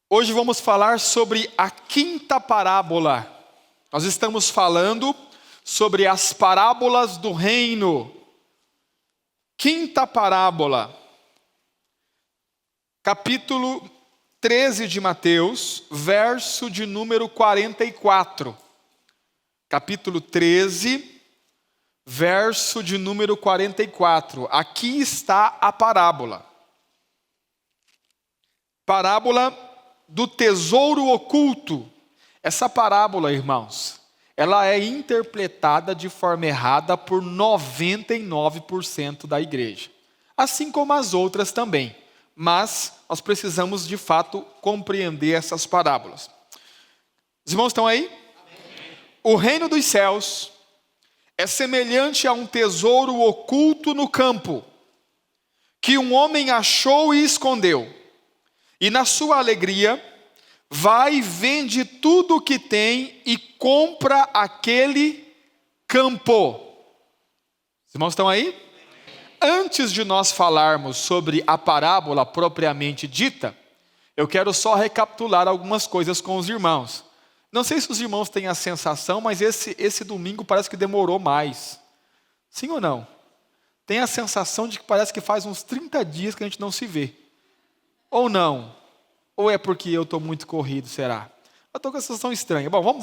Hoje vamos falar sobre a quinta parábola. Nós estamos falando sobre as parábolas do reino. Quinta parábola. Capítulo 13 de Mateus, verso de número 44. Capítulo 13, verso de número 44. Aqui está a parábola. Parábola do tesouro oculto. Essa parábola, irmãos, ela é interpretada de forma errada por 99% da igreja. Assim como as outras também. Mas nós precisamos, de fato, compreender essas parábolas. Os irmãos estão aí? Amém. O reino dos céus é semelhante a um tesouro oculto no campo, que um homem achou e escondeu. E na sua alegria, vai e vende tudo o que tem e compra aquele campo. Os irmãos estão aí? Antes de nós falarmos sobre a parábola propriamente dita, eu quero só recapitular algumas coisas com os irmãos. Não sei se os irmãos têm a sensação, mas esse domingo parece que demorou mais. Sim ou não? Tem a sensação de que parece que faz uns 30 dias que a gente não se vê. Ou não? Ou é porque eu estou muito corrido, será? Eu estou com a sensação estranha. Bom,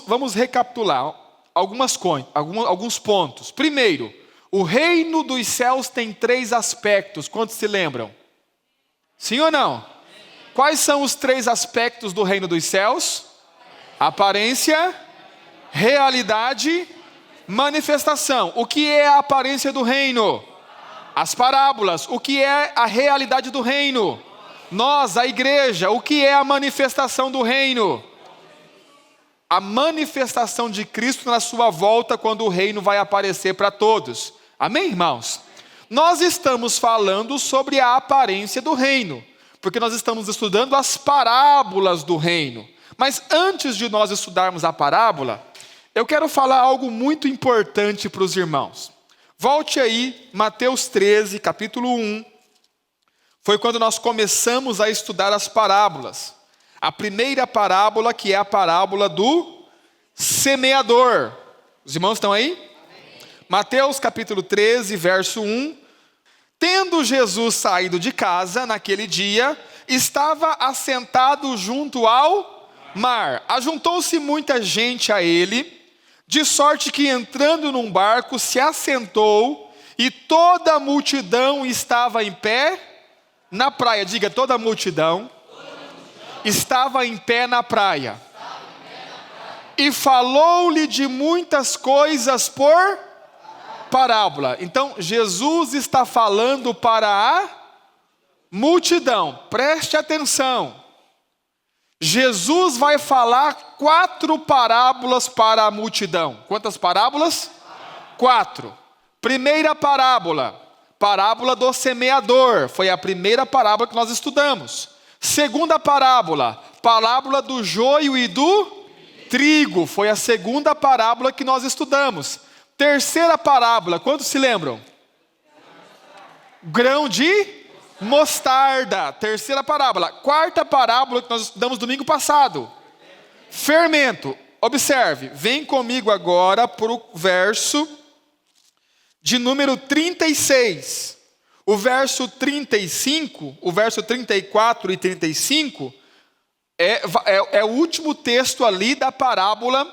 vamos recapitular alguns pontos. Primeiro, o reino dos céus tem 3 aspectos. Quantos se lembram? Sim ou não? Quais são os 3 aspectos do reino dos céus? Aparência, realidade, manifestação. O que é a aparência do reino? As parábolas. O que é a realidade do reino? Nós, a igreja. O que é a manifestação do reino? A manifestação de Cristo na sua volta, quando o reino vai aparecer para todos. Amém, irmãos? Nós estamos falando sobre a aparência do reino, porque nós estamos estudando as parábolas do reino. Mas antes de nós estudarmos a parábola, eu quero falar algo muito importante para os irmãos. Volte aí, Mateus 13, capítulo 1. Foi quando nós começamos a estudar as parábolas. A primeira parábola, que é a parábola do semeador. Os irmãos estão aí? Amém. Mateus capítulo 13, verso 1. Tendo Jesus saído de casa naquele dia, estava assentado junto ao mar. Ajuntou-se muita gente a ele, de sorte que entrando num barco se assentou, e toda a multidão estava em pé na praia. Diga, toda a multidão estava em pé na praia. E falou-lhe de muitas coisas por parábola. Então, Jesus está falando para a multidão. Preste atenção. Jesus vai falar 4 parábolas para a multidão. Quantas parábolas? 4. Primeira parábola. Parábola do semeador. Foi a primeira parábola que nós estudamos. Segunda parábola. Parábola do joio e do trigo. Foi a segunda parábola que nós estudamos. Terceira parábola. Quantos se lembram? Grão de mostarda. Terceira parábola. Quarta parábola que nós estudamos domingo passado. Fermento. Observe. Vem comigo agora para o verso de número 36. O verso 35, o verso 34 e 35 é o último texto ali da parábola.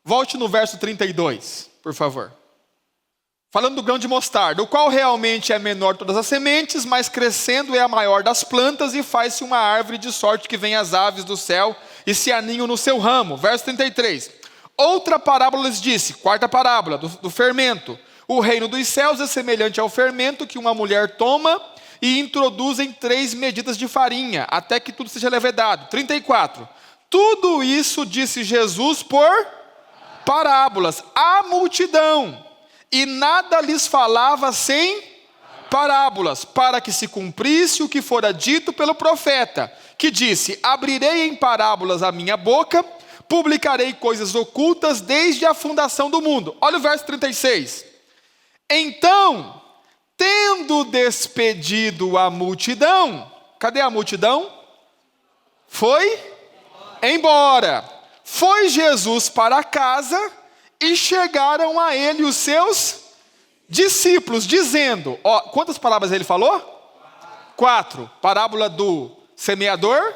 Volte no verso 32, por favor. Falando do grão de mostarda, o qual realmente é menor de todas as sementes, mas crescendo é a maior das plantas e faz-se uma árvore de sorte que vem as aves do céu e se aninham no seu ramo. Verso 33. Outra parábola lhes disse, quarta parábola do fermento. O reino dos céus é semelhante ao fermento que uma mulher toma e introduz em 3 medidas de farinha, até que tudo seja levedado. 34. Tudo isso disse Jesus por parábolas à multidão, e nada lhes falava sem parábolas, para que se cumprisse o que fora dito pelo profeta, que disse: abrirei em parábolas a minha boca, publicarei coisas ocultas desde a fundação do mundo. Olha o verso 36. Então, tendo despedido a multidão, cadê a multidão? foi embora. Foi Jesus para casa e chegaram a ele os seus discípulos, dizendo, quantas palavras ele falou? 4. Parábola do semeador,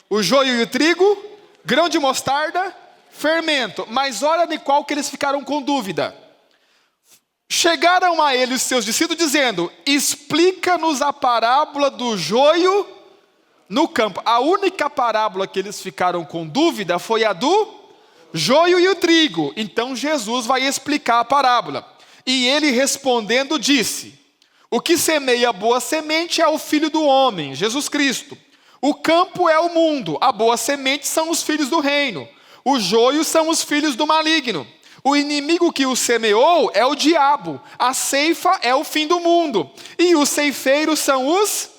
o joio e o trigo, grão de mostarda, fermento. Mas olha de qual que eles ficaram com dúvida. Chegaram a ele os seus discípulos dizendo, explica-nos a parábola do joio no campo. A única parábola que eles ficaram com dúvida foi a do joio e o trigo. Então Jesus vai explicar a parábola. E ele respondendo disse, o que semeia a boa semente é o Filho do homem, Jesus Cristo. O campo é o mundo, a boa semente são os filhos do reino. O joio são os filhos do maligno. O inimigo que o semeou é o diabo. A ceifa é o fim do mundo. E os ceifeiros são os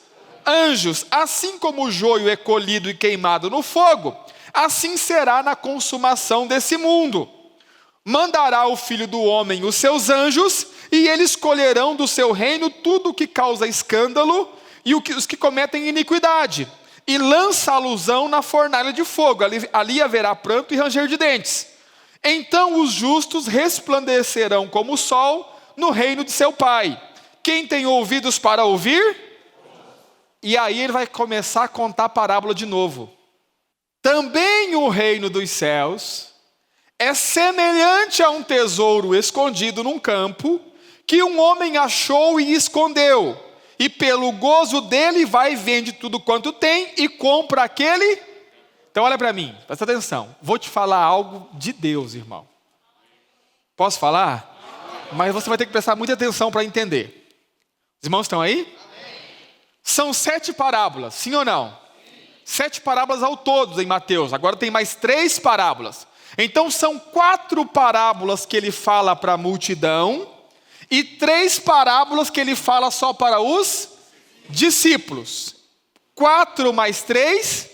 anjos. Assim como o joio é colhido e queimado no fogo, assim será na consumação desse mundo. Mandará o Filho do homem os seus anjos, e eles colherão do seu reino tudo o que causa escândalo e os que cometem iniquidade. E lança a alusão na fornalha de fogo. Ali haverá pranto e ranger de dentes. Então os justos resplandecerão como o sol no reino de seu Pai. Quem tem ouvidos para ouvir? E aí ele vai começar a contar a parábola de novo. Também o reino dos céus é semelhante a um tesouro escondido num campo, que um homem achou e escondeu. E pelo gozo dele vai e vende tudo quanto tem e compra aquele. Então olha para mim, presta atenção. Vou te falar algo de Deus, irmão. Posso falar? Mas você vai ter que prestar muita atenção para entender. Os irmãos estão aí? São 7 parábolas, sim ou não? 7 parábolas ao todo em Mateus. Agora tem mais 3 parábolas. Então são 4 parábolas que ele fala para a multidão e 3 parábolas que ele fala só para os discípulos. 4 mais 3,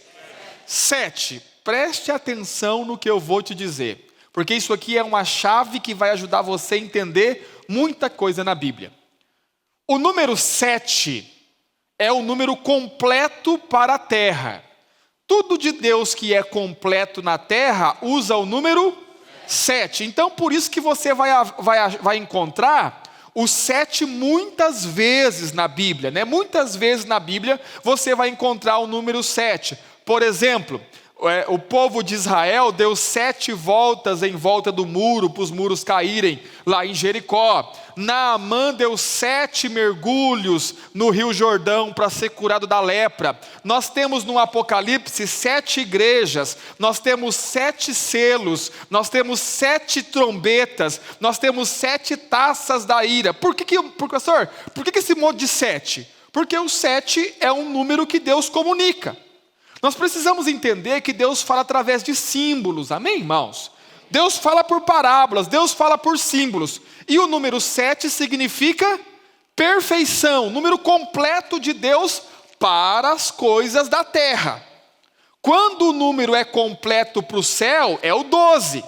7. Preste atenção no que eu vou te dizer, porque isso aqui é uma chave que vai ajudar você a entender muita coisa na Bíblia. O número 7 é o número completo para a terra. Tudo de Deus que é completo na terra usa o número 7. Então por isso que você vai encontrar o 7 muitas vezes na Bíblia, né? Muitas vezes na Bíblia você vai encontrar o número 7. Por exemplo, o povo de Israel deu 7 voltas em volta do muro, para os muros caírem lá em Jericó. Naamã deu 7 mergulhos no Rio Jordão para ser curado da lepra. Nós temos no Apocalipse 7 igrejas, nós temos 7 selos, nós temos 7 trombetas, nós temos 7 taças da ira. Professor, por que esse monte de 7? Porque o 7 é um número que Deus comunica. Nós precisamos entender que Deus fala através de símbolos, amém, irmãos? Deus fala por parábolas, Deus fala por símbolos. E o número 7 significa perfeição, número completo de Deus para as coisas da terra. Quando o número é completo para o céu, é o 12,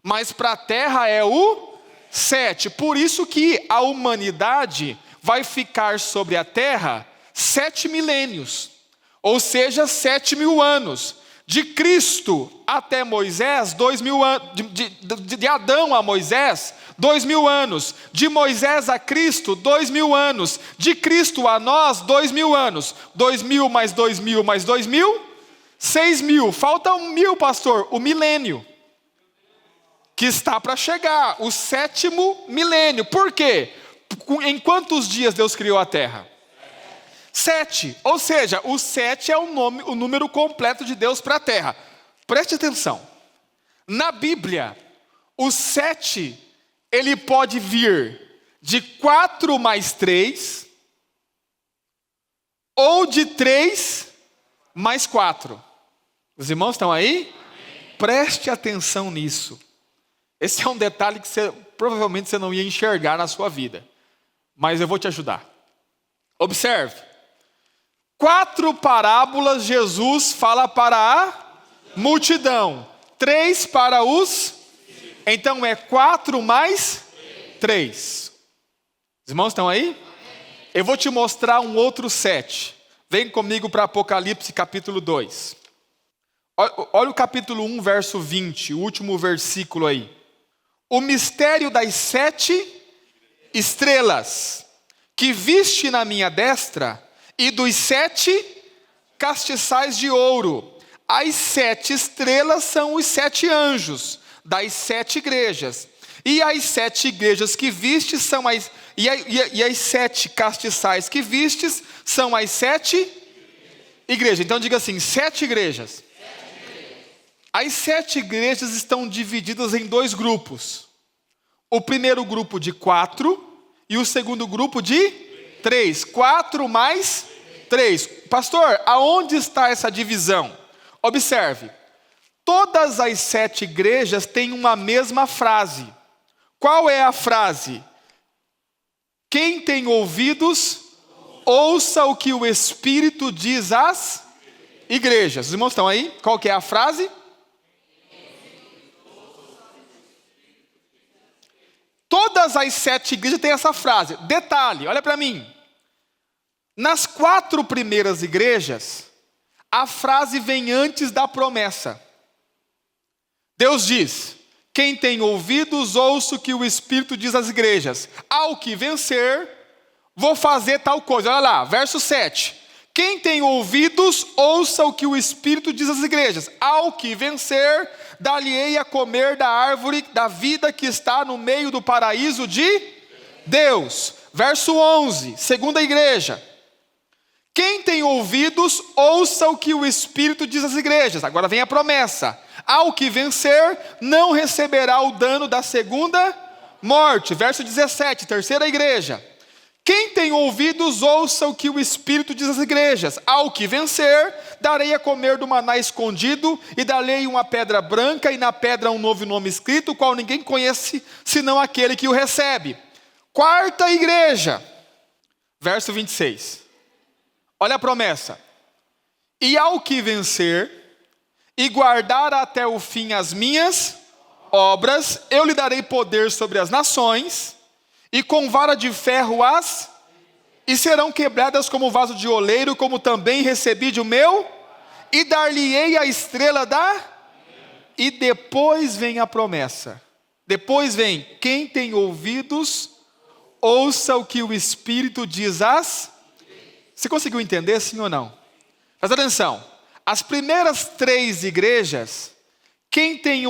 mas para a terra é o 7. Por isso que a humanidade vai ficar sobre a terra 7 milênios. Ou seja, 7.000 anos. De Cristo até Moisés, 2.000 anos. De Adão a Moisés, 2.000 anos. De Moisés a Cristo, 2.000 anos. De Cristo a nós, 2.000 anos. 2.000 mais 2.000 mais 2.000, 6.000. Falta 1.000, pastor, o milênio. Que está para chegar, o 7º milênio. Por quê? Em quantos dias Deus criou a terra? 7, ou seja, o 7 é o número completo de Deus para a terra. Preste atenção, na Bíblia, o 7, ele pode vir de 4 mais 3, ou de 3 mais 4. Os irmãos estão aí? Amém. Preste atenção nisso. Esse é um detalhe que provavelmente você não ia enxergar na sua vida, mas eu vou te ajudar. Observe. 4 parábolas Jesus fala para a multidão. 3 para os... Então é 4 mais 3. Os irmãos estão aí? Eu vou te mostrar um outro 7. Vem comigo para Apocalipse capítulo 2. Olha o capítulo 1, verso 20, o último versículo aí. O mistério das 7 estrelas que viste na minha destra e dos 7 castiçais de ouro. As 7 estrelas são os 7 anjos das 7 igrejas. E as 7 igrejas que vistes são as... E as 7 castiçais que vistes são as 7 igrejas. Então diga assim, 7 igrejas. As 7 igrejas estão divididas em 2 grupos. O primeiro grupo de 4 e o segundo grupo de 3. 4 mais 3. Pastor, aonde está essa divisão? Observe, todas as 7 igrejas têm uma mesma frase. Qual é a frase? Quem tem ouvidos, ouça o que o Espírito diz às igrejas. Os irmãos estão aí? Qual que é a frase? Todas as 7 igrejas têm essa frase. Detalhe, olha para mim. Nas 4 primeiras igrejas, a frase vem antes da promessa. Deus diz: quem tem ouvidos, ouça o que o Espírito diz às igrejas. Ao que vencer, vou fazer tal coisa. Olha lá, verso 7. Quem tem ouvidos, ouça o que o Espírito diz às igrejas. Ao que vencer, dar-lhe-ei a comer da árvore da vida que está no meio do paraíso de Deus. Verso 11, segunda igreja. Quem tem ouvidos, ouça o que o Espírito diz às igrejas. Agora vem a promessa. Ao que vencer, não receberá o dano da segunda morte. Verso 17, terceira igreja. Quem tem ouvidos, ouça o que o Espírito diz às igrejas. Ao que vencer, darei a comer do maná escondido, e darei uma pedra branca, e na pedra um novo nome escrito, o qual ninguém conhece, senão aquele que o recebe. Quarta igreja, verso 26. Olha a promessa. E ao que vencer, e guardar até o fim as minhas obras, eu lhe darei poder sobre as nações, e com vara de ferro e serão quebradas como vaso de oleiro, como também recebi de o meu, e dar-lhe-ei a estrela E depois vem a promessa. Depois vem, quem tem ouvidos, ouça o que o Espírito diz Você conseguiu entender, sim ou não? Presta atenção. As primeiras 3 igrejas, quem tem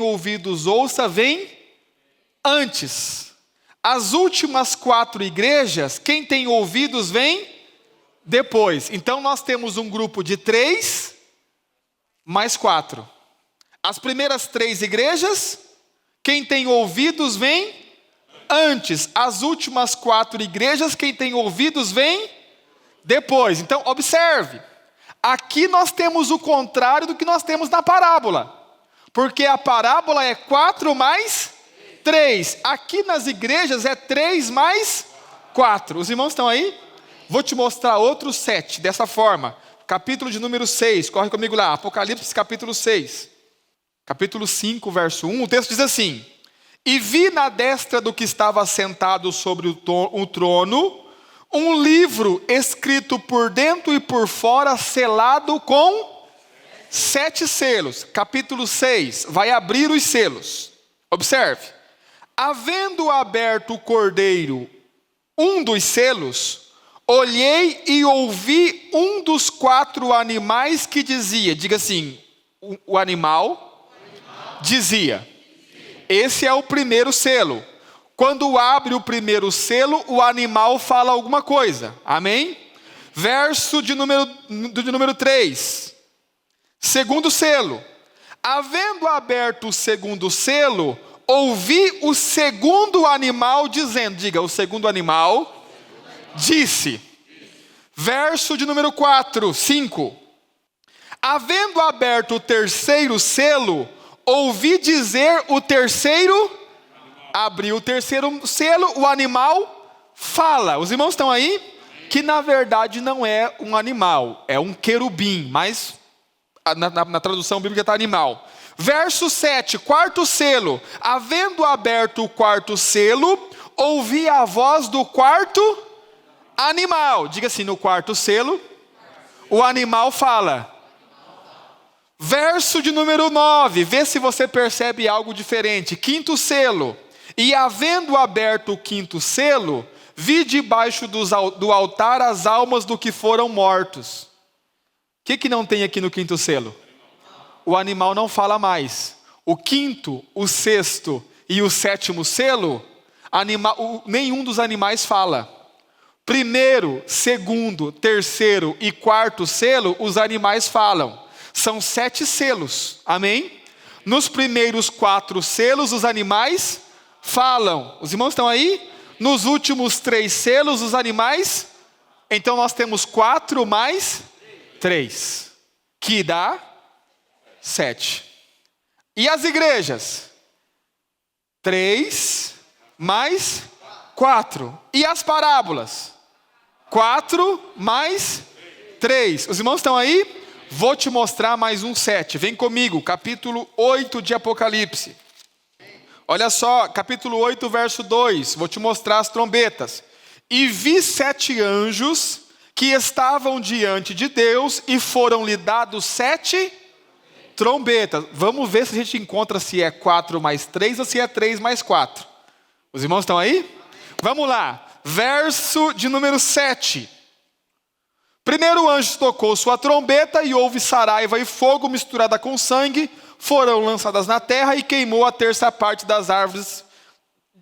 ouvidos, ouça, vem antes. As últimas 4 igrejas, quem tem ouvidos, vem depois. Então nós temos um grupo de 3 mais 4. As primeiras 3 igrejas, quem tem ouvidos, vem antes. As últimas 4 igrejas, quem tem ouvidos, vem depois. Então observe. Aqui nós temos o contrário do que nós temos na parábola. Porque a parábola é 4 mais 3. Aqui nas igrejas é 3 mais 4. Os irmãos estão aí? Vou te mostrar outros 7 dessa forma. Capítulo de número 6. Corre comigo lá. Apocalipse capítulo 6. Capítulo 5, verso 1. O texto diz assim: E vi na destra do que estava sentado sobre o trono um livro escrito por dentro e por fora, selado com 7 selos. Capítulo 6. Vai abrir os selos. Observe. Havendo aberto o cordeiro um dos selos, olhei e ouvi um dos 4 animais que dizia, diga assim, o animal dizia, esse é o primeiro selo. Quando abre o primeiro selo, o animal fala alguma coisa, amém? Verso de número 3, segundo selo. Havendo aberto o segundo selo, ouvi o segundo animal dizendo, diga, o segundo animal disse. Verso de número 4, 5. Havendo aberto o terceiro selo, ouvi dizer o terceiro, abriu o terceiro selo, o animal fala. Os irmãos estão aí? Que na verdade não é um animal, é um querubim, mas na tradução bíblica está animal. Verso 7, quarto selo. Havendo aberto o quarto selo, ouvi a voz do quarto animal. Diga assim, no quarto selo, o animal fala. Verso de número 9, vê se você percebe algo diferente. Quinto selo. E havendo aberto o quinto selo, vi debaixo do altar as almas do que foram mortos. O que não tem aqui no quinto selo? O animal não fala mais. O quinto, o sexto e o sétimo selo, nenhum dos animais fala. Primeiro, segundo, terceiro e quarto selo, os animais falam. São 7 selos, amém? Nos primeiros 4 selos, os animais falam. Os irmãos estão aí? Nos últimos 3 selos, os animais. Então nós temos 4 mais 3, que dá 7. E as igrejas? 3 mais 4. E as parábolas? 4 mais 3. Os irmãos estão aí? Vou te mostrar mais um 7. Vem comigo, capítulo 8 de Apocalipse. Olha só, capítulo 8, verso 2. Vou te mostrar as trombetas. E vi 7 anjos que estavam diante de Deus e foram-lhe dados 7 trombetas. Vamos ver se a gente encontra se é 4 mais 3 ou se é 3 mais 4. Os irmãos estão aí? Vamos lá. Verso de número 7. Primeiro anjo tocou sua trombeta e houve saraiva e fogo misturada com sangue, foram lançadas na terra e queimou a terça parte das árvores,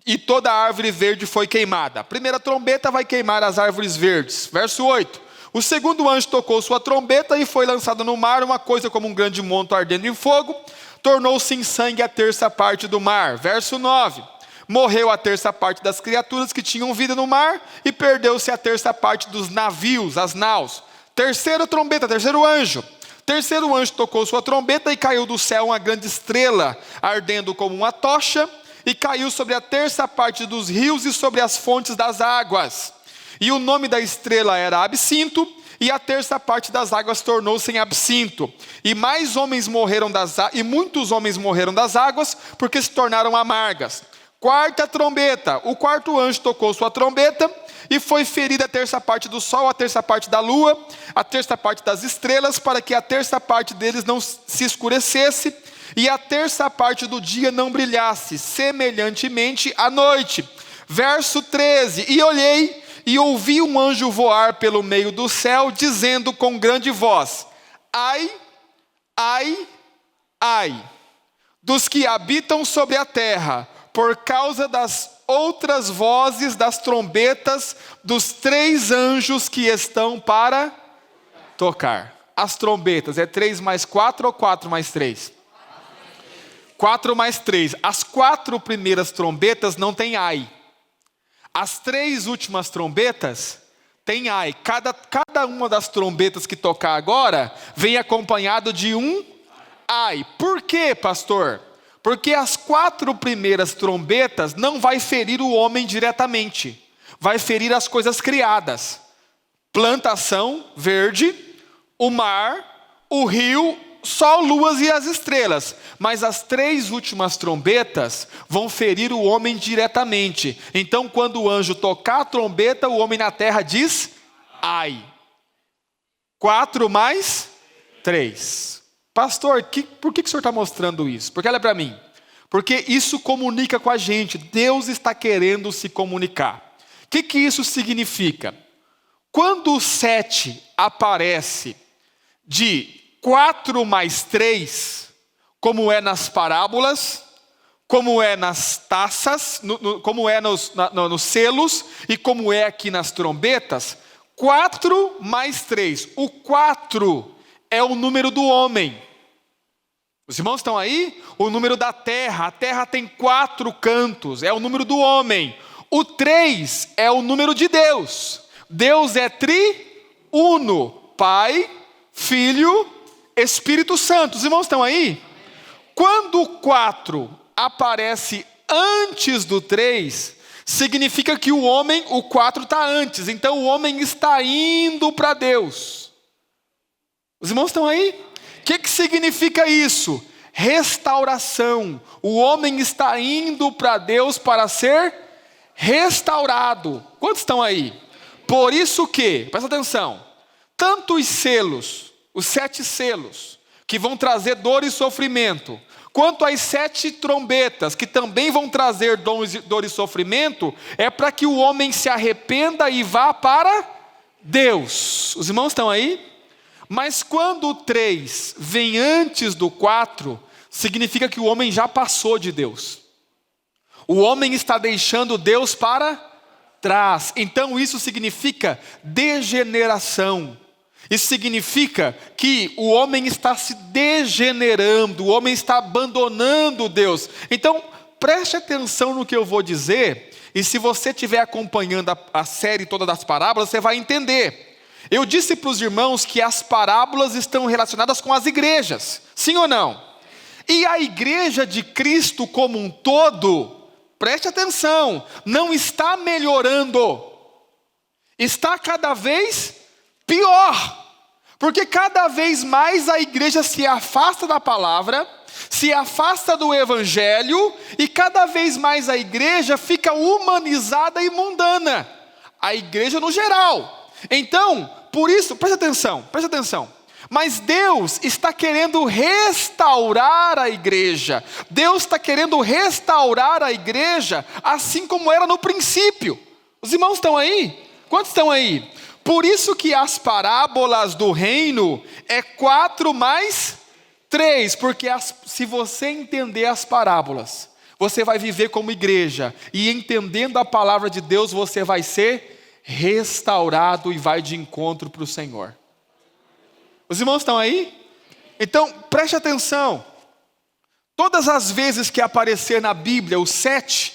e toda a árvore verde foi queimada. A primeira trombeta vai queimar as árvores verdes. Verso 8. O segundo anjo tocou sua trombeta e foi lançado no mar uma coisa como um grande monte ardendo em fogo, tornou-se em sangue a terça parte do mar. Verso 9. Morreu a terça parte das criaturas que tinham vida no mar e perdeu-se a terça parte dos navios, as naus. Terceira trombeta, terceiro anjo. Terceiro anjo tocou sua trombeta e caiu do céu uma grande estrela, ardendo como uma tocha, e caiu sobre a terça parte dos rios e sobre as fontes das águas. E o nome da estrela era Absinto, e a terça parte das águas tornou-se em absinto. E muitos homens morreram das águas, porque se tornaram amargas. Quarta trombeta, o quarto anjo tocou sua trombeta e foi ferida a terça parte do sol, a terça parte da lua, a terça parte das estrelas, para que a terça parte deles não se escurecesse e a terça parte do dia não brilhasse, semelhantemente à noite. Verso 13, e olhei e ouvi um anjo voar pelo meio do céu, dizendo com grande voz: ai, ai, ai, dos que habitam sobre a terra, por causa das outras vozes das trombetas dos 3 anjos que estão para tocar. As trombetas, é 3 mais 4 ou 4 mais 3? 4 mais 3. As 4 primeiras trombetas não tem ai. As 3 últimas trombetas tem ai. Cada uma das trombetas que tocar agora vem acompanhado de um ai. Por quê, pastor? Porque as 4 primeiras trombetas não vai ferir o homem diretamente. Vai ferir as coisas criadas. Plantação verde, o mar, o rio, sol, luas e as estrelas. Mas as 3 últimas trombetas vão ferir o homem diretamente. Então quando o anjo tocar a trombeta, o homem na terra diz: ai. 4 mais 3. Pastor, por que o senhor está mostrando isso? Porque olha para mim. Porque isso comunica com a gente. Deus está querendo se comunicar. O que isso significa? Quando o 7 aparece de 4 mais 3, como é nas parábolas, como é nas taças, como é nos selos e como é aqui nas trombetas, 4 mais 3. O 4 é o número do homem. Os irmãos estão aí? O número da terra. A terra tem 4 cantos. É o número do homem. O 3 é o número de Deus. Deus é triuno. Pai, Filho, Espírito Santo. Os irmãos estão aí? Quando o 4 aparece antes do 3, significa que o 4 está antes. Então o homem está indo para Deus. Os irmãos estão aí? O que significa isso? Restauração. O homem está indo para Deus para ser restaurado. Quantos estão aí? Por isso que, presta atenção, tanto os selos, os 7 selos, que vão trazer dor e sofrimento, quanto às 7 trombetas, que também vão trazer dor e sofrimento, é para que o homem se arrependa e vá para Deus. Os irmãos estão aí? Mas quando o 3 vem antes do 4, significa que o homem já passou de Deus. O homem está deixando Deus para trás. Então isso significa degeneração. Isso significa que o homem está se degenerando, o homem está abandonando Deus. Então, preste atenção no que eu vou dizer, e se você estiver acompanhando a série toda das parábolas, você vai entender. Eu disse para os irmãos que as parábolas estão relacionadas com as igrejas, sim ou não? E a igreja de Cristo como um todo, preste atenção, não está melhorando, está cada vez pior, porque cada vez mais a igreja se afasta da palavra, se afasta do evangelho, e cada vez mais a igreja fica humanizada e mundana, a igreja no geral. Então, por isso, preste atenção, mas Deus está querendo restaurar a igreja, Deus está querendo restaurar a igreja, assim como era no princípio. Os irmãos estão aí? Quantos estão aí? Por isso que as parábolas do reino é 4 mais 3, porque se você entender as parábolas, você vai viver como igreja, e entendendo a palavra de Deus, você vai ser restaurado e vai de encontro para o Senhor. Os irmãos estão aí? Então, preste atenção. Todas as vezes que aparecer na Bíblia o 7,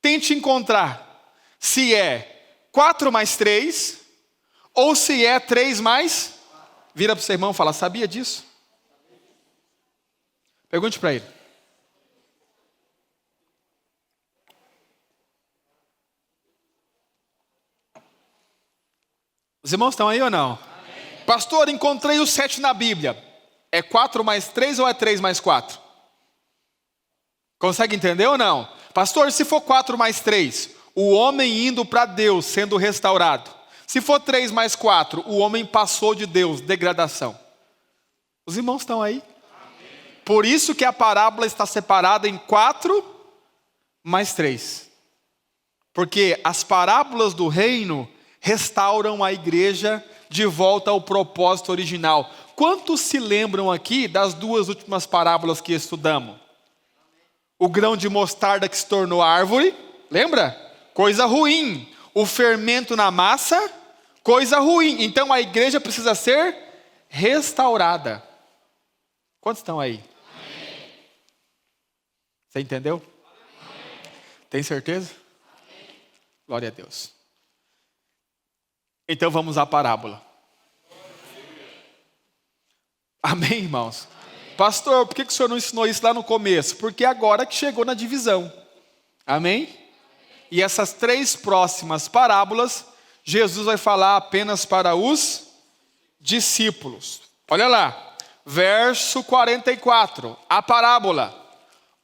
tente encontrar se é 4 mais 3, ou se é 3 mais, vira para o seu irmão e fala, sabia disso? Pergunte para ele. Os irmãos estão aí ou não? Amém. Pastor, encontrei o 7 na Bíblia. É 4 mais 3 ou é 3 mais 4? Consegue entender ou não? Pastor, se for 4 mais 3, o homem indo para Deus, sendo restaurado. Se for 3 mais 4, o homem passou de Deus, degradação. Os irmãos estão aí? Amém. Por isso que a parábola está separada em 4 mais 3. Porque as parábolas do reino restauram a igreja de volta ao propósito original. Quantos se lembram aqui das 2 últimas parábolas que estudamos? O grão de mostarda que se tornou árvore, lembra? Coisa ruim. O fermento na massa, coisa ruim. Então a igreja precisa ser restaurada. Quantos estão aí? Amém. Você entendeu? Amém. Tem certeza? Amém. Glória a Deus. Então vamos à parábola. Amém, irmãos? Amém. Pastor, por que o senhor não ensinou isso lá no começo? Porque agora que chegou na divisão. Amém? E essas 3 próximas parábolas, Jesus vai falar apenas para os discípulos. Olha lá, verso 44, a parábola.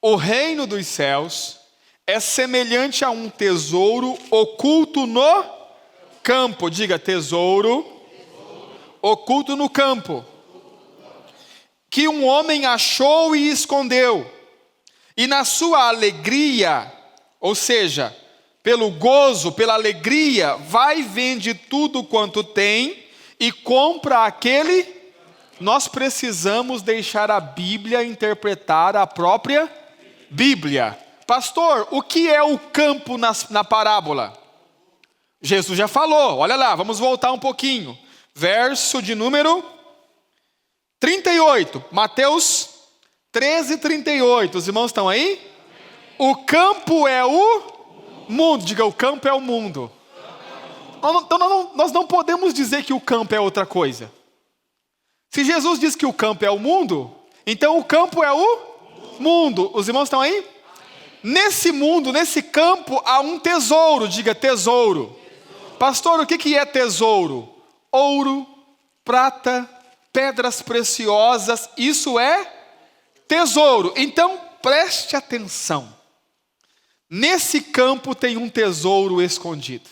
O reino dos céus é semelhante a um tesouro oculto no campo. Diga, tesouro oculto no campo, que um homem achou e escondeu. E na sua alegria, ou seja, pelo gozo, pela alegria, vai e vende tudo quanto tem e compra aquele. Nós precisamos deixar a Bíblia interpretar a própria Bíblia. Pastor, o que é o campo na parábola? Jesus já falou, olha lá, vamos voltar um pouquinho. Verso de número 38, Mateus 13:38. Os irmãos estão aí? O campo é o mundo. Diga, o campo é o mundo. Então nós não podemos dizer que o campo é outra coisa. Se Jesus diz que o campo é o mundo, então o campo é o mundo. Os irmãos estão aí? Nesse mundo, nesse campo, há um tesouro. Diga, tesouro. Pastor, o que é tesouro? Ouro, prata, pedras preciosas, isso é tesouro. Então preste atenção. Nesse campo tem um tesouro escondido.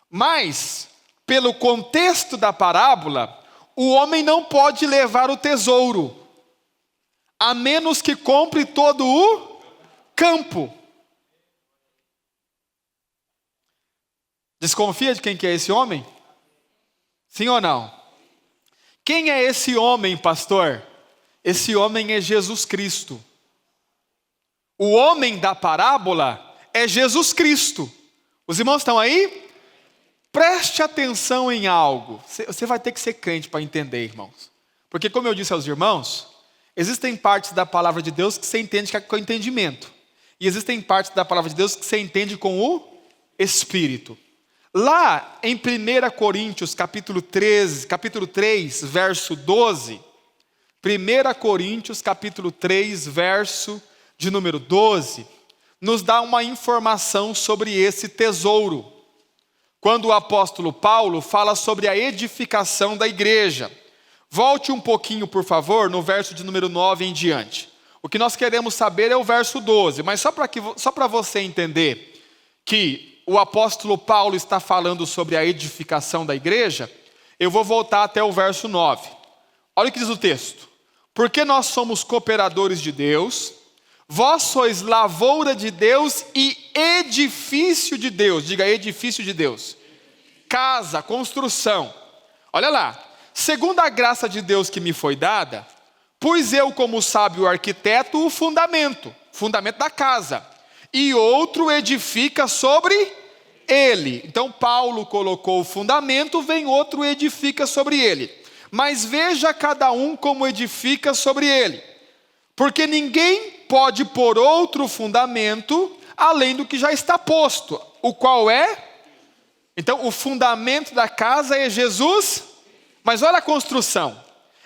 Mas, pelo contexto da parábola, o homem não pode levar o tesouro, a menos que compre todo o campo. Desconfia de quem que é esse homem? Sim ou não? Quem é esse homem, pastor? Esse homem é Jesus Cristo. O homem da parábola é Jesus Cristo. Os irmãos estão aí? Preste atenção em algo. Você vai ter que ser crente para entender, irmãos. Porque como eu disse aos irmãos, existem partes da palavra de Deus que você entende com o entendimento. E existem partes da palavra de Deus que você entende com o Espírito. Lá em 1 Coríntios capítulo 3, verso 12. 1 Coríntios capítulo 3, verso de número 12. Nos dá uma informação sobre esse tesouro. Quando o apóstolo Paulo fala sobre a edificação da igreja. Volte um pouquinho, por favor, no verso de número 9 em diante. O que nós queremos saber é o verso 12, mas só para você entender que o apóstolo Paulo está falando sobre a edificação da igreja, eu vou voltar até o verso 9. Olha o que diz o texto. Porque nós somos cooperadores de Deus, vós sois lavoura de Deus e edifício de Deus. Diga, edifício de Deus. Casa, construção. Olha lá. Segundo a graça de Deus que me foi dada, pus eu como sábio arquiteto o fundamento da casa. E outro edifica sobre ele. Então Paulo colocou o fundamento, vem outro e edifica sobre ele. Mas veja cada um como edifica sobre ele. Porque ninguém pode pôr outro fundamento além do que já está posto. O qual é? Então o fundamento da casa é Jesus. Mas olha a construção.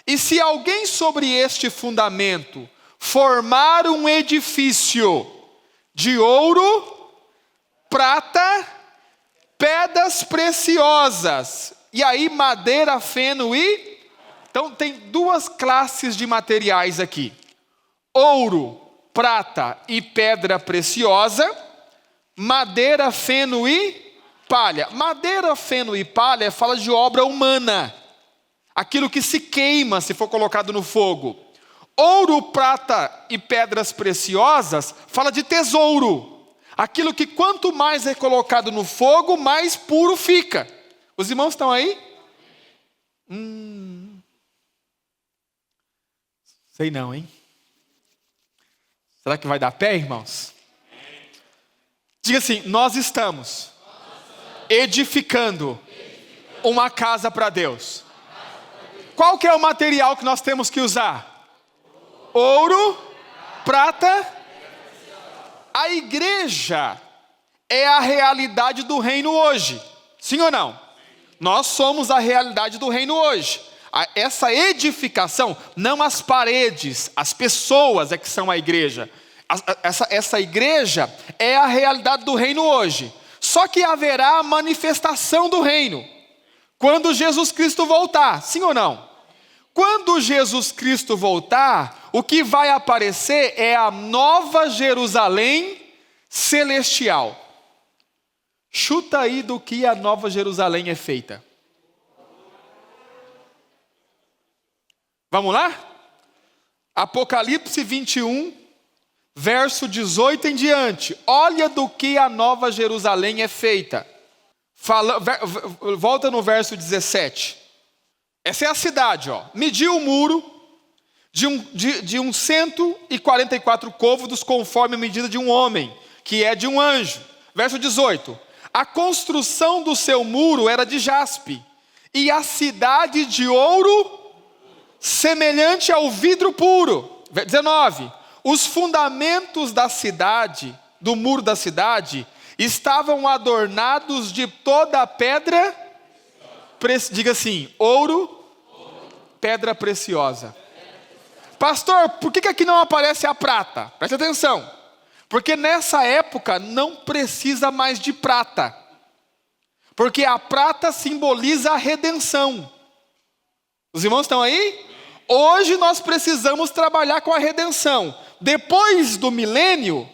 E se alguém sobre este fundamento formar um edifício de ouro, prata, pedras preciosas, e aí madeira, feno e... Então tem duas classes de materiais aqui. Ouro, prata e pedra preciosa, madeira, feno e palha. Madeira, feno e palha fala de obra humana. Aquilo que se queima se for colocado no fogo. Ouro, prata e pedras preciosas fala de tesouro. Aquilo que quanto mais é colocado no fogo, mais puro fica. Os irmãos estão aí? Sei não, hein? Será que vai dar pé, irmãos? Diga assim, nós estamos edificando uma casa para Deus. Qual que é o material que nós temos que usar? Ouro, prata. A igreja é a realidade do reino hoje. Sim ou não? Nós somos a realidade do reino hoje. Essa edificação, não as paredes, as pessoas é que são a igreja. Essa igreja é a realidade do reino hoje. Só que haverá a manifestação do reino quando Jesus Cristo voltar. Sim ou não? Quando Jesus Cristo voltar, o que vai aparecer é a nova Jerusalém celestial. Chuta aí do que a nova Jerusalém é feita. Vamos lá? Apocalipse 21, verso 18 em diante. Olha do que a nova Jerusalém é feita. Volta no verso 17. Essa é a cidade, ó. Mediu o muro de 144 côvados, conforme a medida de um homem, que é de um anjo. Verso 18. A construção do seu muro era de jaspe, e a cidade de ouro semelhante ao vidro puro. 19. Os fundamentos da cidade, do muro da cidade, estavam adornados de toda a pedra, diga assim, ouro, pedra preciosa. Pastor, por que aqui não aparece a prata? Preste atenção. Porque nessa época não precisa mais de prata. Porque a prata simboliza a redenção. Os irmãos estão aí? Hoje nós precisamos trabalhar com a redenção. Depois do milênio,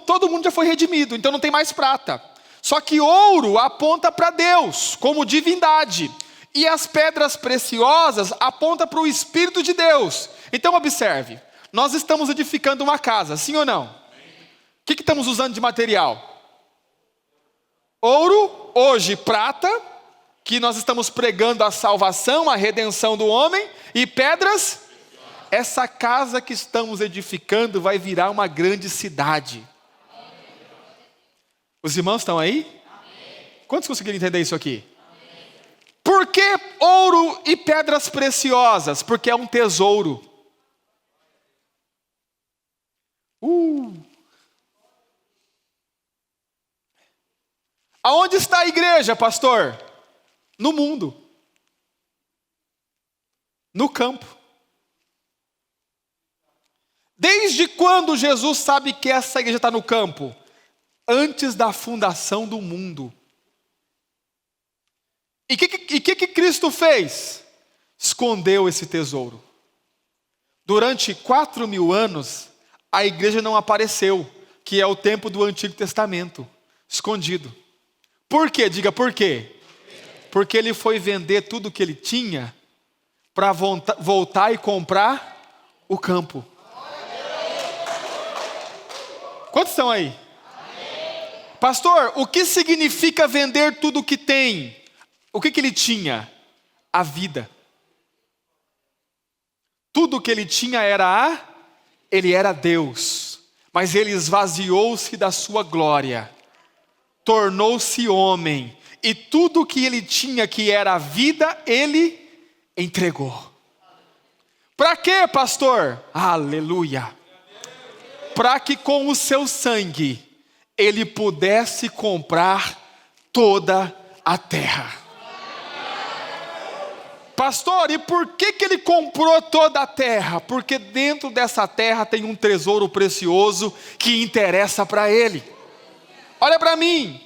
todo mundo já foi redimido, então não tem mais prata. Só que ouro aponta para Deus, como divindade. E as pedras preciosas apontam para o Espírito de Deus. Então observe, nós estamos edificando uma casa, sim ou não? O que estamos usando de material? Ouro, hoje prata, que nós estamos pregando a salvação, a redenção do homem, e pedras. Essa casa que estamos edificando vai virar uma grande cidade. Os irmãos estão aí? Quantos conseguiram entender isso aqui? Por que ouro e pedras preciosas? Porque é um tesouro. Aonde está a igreja, pastor? No mundo. No campo. Desde quando Jesus sabe que essa igreja está no campo? Antes da fundação do mundo. E o que Cristo fez? Escondeu esse tesouro. Durante 4.000 anos, a igreja não apareceu, que é o tempo do Antigo Testamento, escondido. Por quê? Diga por quê? Porque ele foi vender tudo que ele tinha para voltar e comprar o campo. Quantos estão aí? Pastor, o que significa vender tudo o que tem? O que ele tinha? A vida. Tudo o que ele tinha ele era Deus, mas ele esvaziou-se da sua glória, tornou-se homem, e tudo o que ele tinha, que era a vida, ele entregou. Para quê, pastor? Aleluia! Para que com o seu sangue ele pudesse comprar toda a terra. Pastor, e por que ele comprou toda a terra? Porque dentro dessa terra tem um tesouro precioso que interessa para ele. Olha para mim,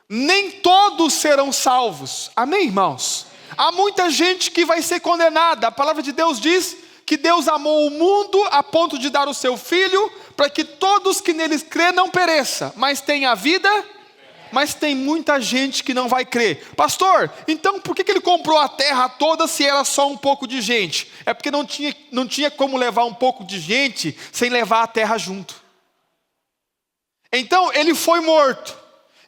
nem todos serão salvos. Amém, irmãos? Há muita gente que vai ser condenada. A palavra de Deus diz que Deus amou o mundo a ponto de dar o seu Filho, para que todos que neles crê não pereça, mas tenha vida. Mas tem muita gente que não vai crer. Pastor, então por que ele comprou a terra toda se era só um pouco de gente? É porque não tinha como levar um pouco de gente sem levar a terra junto. Então ele foi morto,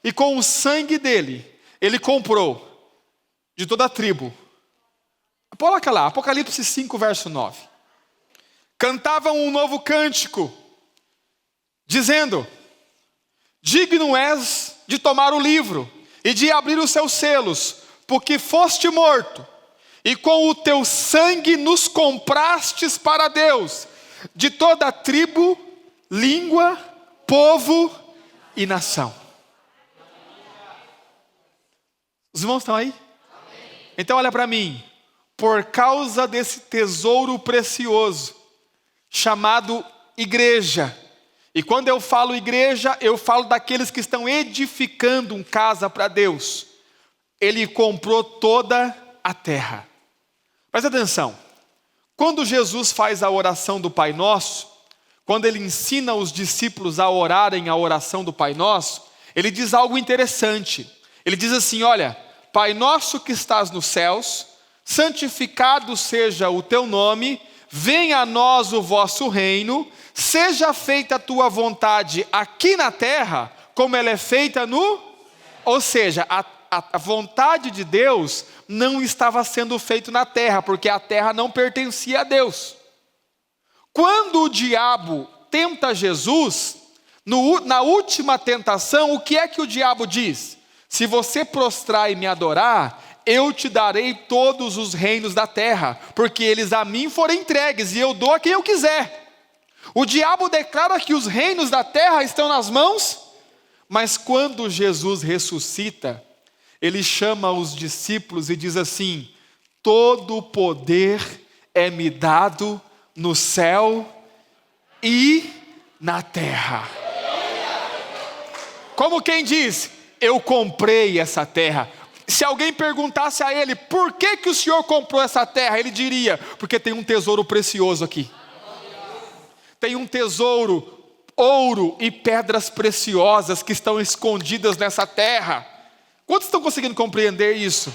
e com o sangue ele comprou de toda a tribo. Coloca lá, Apocalipse 5, verso 9. Cantavam um novo cântico, dizendo: digno és de tomar o livro e de abrir os seus selos, porque foste morto, e com o teu sangue nos comprastes para Deus, de toda tribo, língua, povo e nação. Os irmãos estão aí? Então olha para mim, por causa desse tesouro precioso, chamado igreja. E quando eu falo igreja, eu falo daqueles que estão edificando uma casa para Deus. Ele comprou toda a terra. Presta atenção. Quando Jesus faz a oração do Pai Nosso, quando ele ensina os discípulos a orarem a oração do Pai Nosso, ele diz algo interessante. Ele diz assim: olha, Pai nosso que estás nos céus, santificado seja o teu nome, venha a nós o vosso reino, seja feita a tua vontade aqui na terra, como ela é feita no... Ou seja, a vontade de Deus não estava sendo feita na terra, porque a terra não pertencia a Deus. Quando o diabo tenta Jesus, na última tentação, o que é que o diabo diz? Se você prostrar e me adorar, eu te darei todos os reinos da terra, porque eles a mim foram entregues, e eu dou a quem eu quiser. O diabo declara que os reinos da terra estão nas mãos, mas quando Jesus ressuscita, ele chama os discípulos e diz assim: todo o poder é me dado no céu e na terra. Como quem diz: eu comprei essa terra. Se alguém perguntasse a ele: por que o senhor comprou essa terra? Ele diria: porque tem um tesouro precioso aqui. Tem um tesouro, ouro e pedras preciosas que estão escondidas nessa terra. Quantos estão conseguindo compreender isso?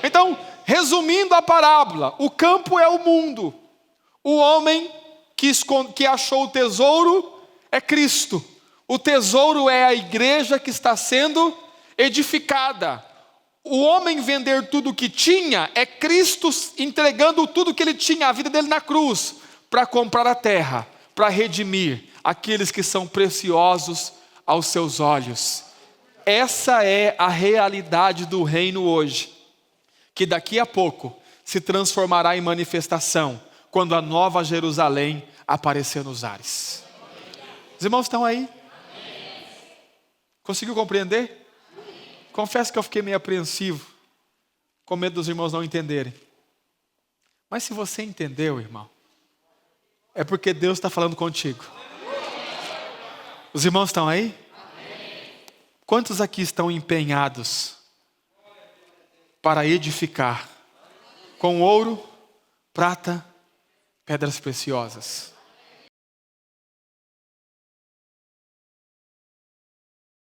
Então, resumindo a parábola, o campo é o mundo. O homem que achou o tesouro é Cristo. O tesouro é a igreja que está sendo edificada. O homem vender tudo o que tinha é Cristo entregando tudo que ele tinha, a vida dele na cruz, para comprar a terra, para redimir aqueles que são preciosos aos seus olhos. Essa é a realidade do reino hoje, que daqui a pouco se transformará em manifestação, quando a nova Jerusalém aparecer nos ares. Os irmãos estão aí? Conseguiu compreender? Confesso que eu fiquei meio apreensivo, com medo dos irmãos não entenderem. Mas se você entendeu, irmão, é porque Deus está falando contigo. Os irmãos estão aí? Quantos aqui estão empenhados para edificar com ouro, prata, pedras preciosas?